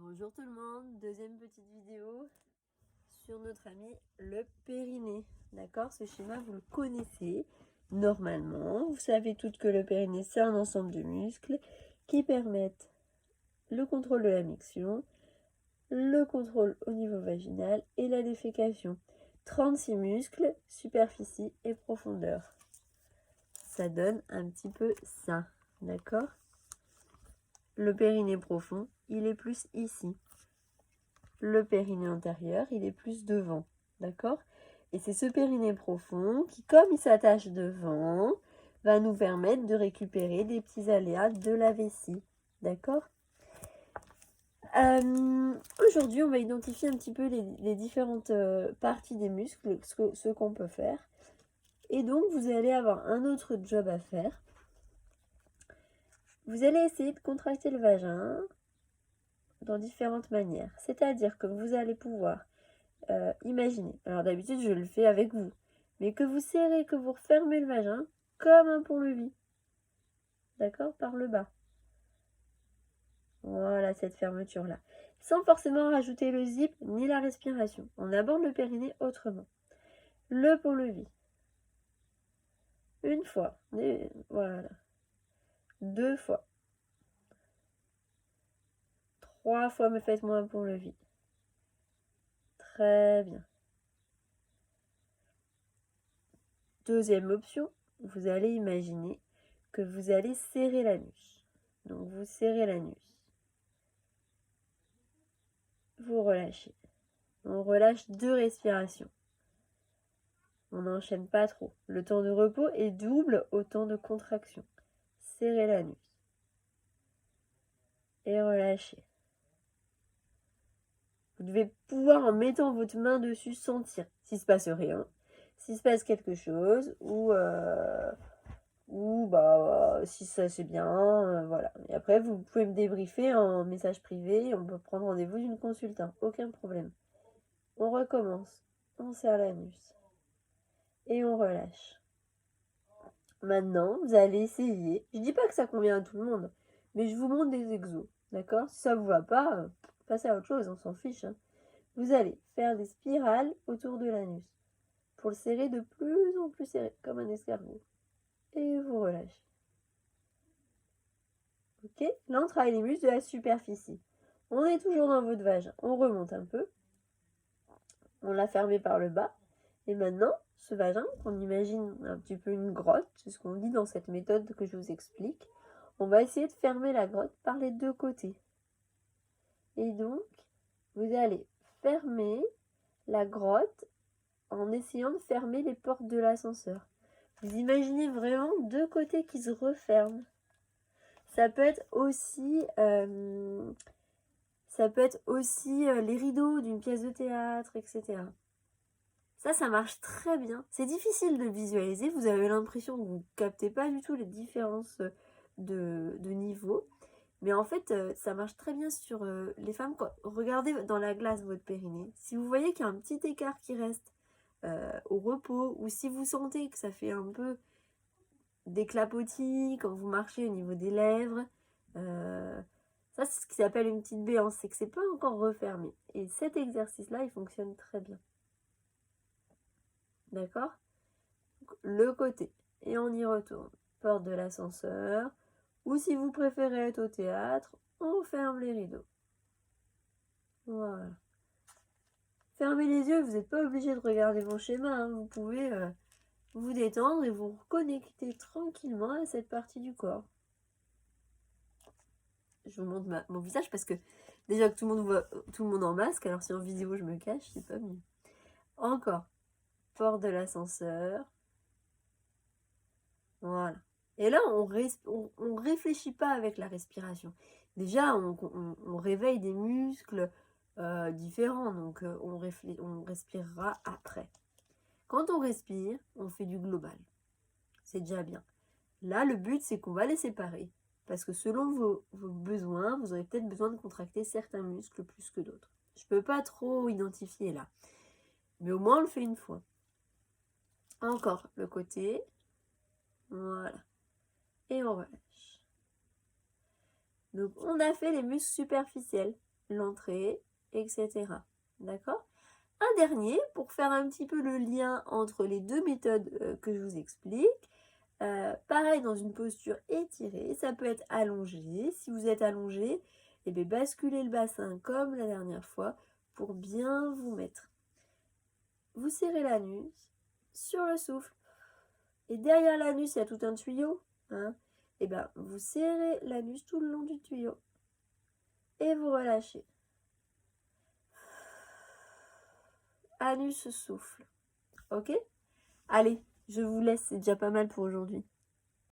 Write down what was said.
Bonjour tout le monde, deuxième petite vidéo sur notre ami le périnée. D'accord, ce schéma vous le connaissez normalement. Vous savez toutes que le périnée c'est un ensemble de muscles qui permettent le contrôle de la miction, le contrôle au niveau vaginal et la défécation. 36 muscles, superficie et profondeur. Ça donne un petit peu ça, d'accord? Le périnée profond, il est plus ici. Le périnée antérieur, il est plus devant, d'accord? Et c'est ce périnée profond qui, comme il s'attache devant, va nous permettre de récupérer des petits aléas de la vessie, d'accord? Aujourd'hui, on va identifier un petit peu les différentes parties des muscles, ce qu'on peut faire. Et donc, vous allez avoir un autre job à faire. Vous allez essayer de contracter le vagin dans différentes manières. C'est-à-dire que vous allez pouvoir imaginez, alors d'habitude je le fais avec vous, mais que vous serrez, que vous refermez le vagin comme un pont-levis, d'accord, par le bas. Voilà cette fermeture-là, sans forcément rajouter le zip ni la respiration. On aborde le périnée autrement. Le pont-levis. Une fois, voilà. 2 fois. 3 fois, me faites-moi un pont-levis. Très bien. Deuxième option, vous allez imaginer que vous allez serrer l'anus. Donc vous serrez l'anus. Vous relâchez. On relâche 2 respirations. On n'enchaîne pas trop. Le temps de repos est double au temps de contraction. Serrez l'anus. Et relâchez. Vous devez pouvoir, en mettant votre main dessus, sentir s'il se passe rien, s'il se passe quelque chose, ou si ça c'est bien, voilà. Et après, vous pouvez me débriefer en message privé, on peut prendre rendez-vous d'une consultante, aucun problème. On recommence, on serre l'anus et on relâche. Maintenant, vous allez essayer, je dis pas que ça convient à tout le monde, mais je vous montre des exos, d'accord? Si ça vous va pas, passez à autre chose, on s'en fiche, hein. Vous allez faire des spirales autour de l'anus pour le serrer de plus en plus serré, comme un escargot. Et vous relâchez. Ok? Là, on travaille les muscles de la superficie. On est toujours dans votre vagin. On remonte un peu. On l'a fermé par le bas. Et maintenant, ce vagin, qu'on imagine un petit peu une grotte, c'est ce qu'on dit dans cette méthode que je vous explique, on va essayer de fermer la grotte par les 2 côtés. Et donc, vous allez fermer la grotte en essayant de fermer les portes de l'ascenseur. Vous imaginez vraiment 2 côtés qui se referment. Ça peut être aussi, les rideaux d'une pièce de théâtre, etc. Ça marche très bien. C'est difficile de visualiser. Vous avez l'impression que vous ne captez pas du tout les différences de niveau. Mais en fait, ça marche très bien sur les femmes. Regardez dans la glace votre périnée. Si vous voyez qu'il y a un petit écart qui reste au repos, ou si vous sentez que ça fait un peu des clapotis quand vous marchez au niveau des lèvres, ça c'est ce qui s'appelle une petite béance, c'est que c'est pas encore refermé. Et cet exercice-là, il fonctionne très bien. D'accord? Le côté. Et on y retourne. Porte de l'ascenseur. Ou si vous préférez être au théâtre, on ferme les rideaux. Voilà. Fermez les yeux, vous n'êtes pas obligé de regarder mon schéma. Hein. Vous pouvez vous détendre et vous reconnecter tranquillement à cette partie du corps. Je vous montre mon visage parce que déjà que tout le monde voit tout le monde en masque, alors si en vidéo je me cache, c'est pas mieux. Encore. Porte de l'ascenseur. Voilà. Et là, on réfléchit pas avec la respiration. Déjà, on réveille des muscles différents, donc on respirera après. Quand on respire, on fait du global. C'est déjà bien. Là, le but, c'est qu'on va les séparer. Parce que selon vos besoins, vous aurez peut-être besoin de contracter certains muscles plus que d'autres. Je ne peux pas trop identifier là. Mais au moins, on le fait une fois. Encore le côté. Voilà. Et on relâche. Donc, on a fait les muscles superficiels. l'entrée, etc. D'accord? Un dernier, pour faire un petit peu le lien entre les deux méthodes que je vous explique. Pareil, dans une posture étirée, ça peut être allongé. Si vous êtes allongé, eh bien, basculez le bassin comme la dernière fois pour bien vous mettre. Vous serrez l'anus sur le souffle. Et derrière l'anus, il y a tout un tuyau. Hein, et bien, vous serrez l'anus tout le long du tuyau. Et vous relâchez. Anus souffle. Ok? Allez, je vous laisse, c'est déjà pas mal pour aujourd'hui.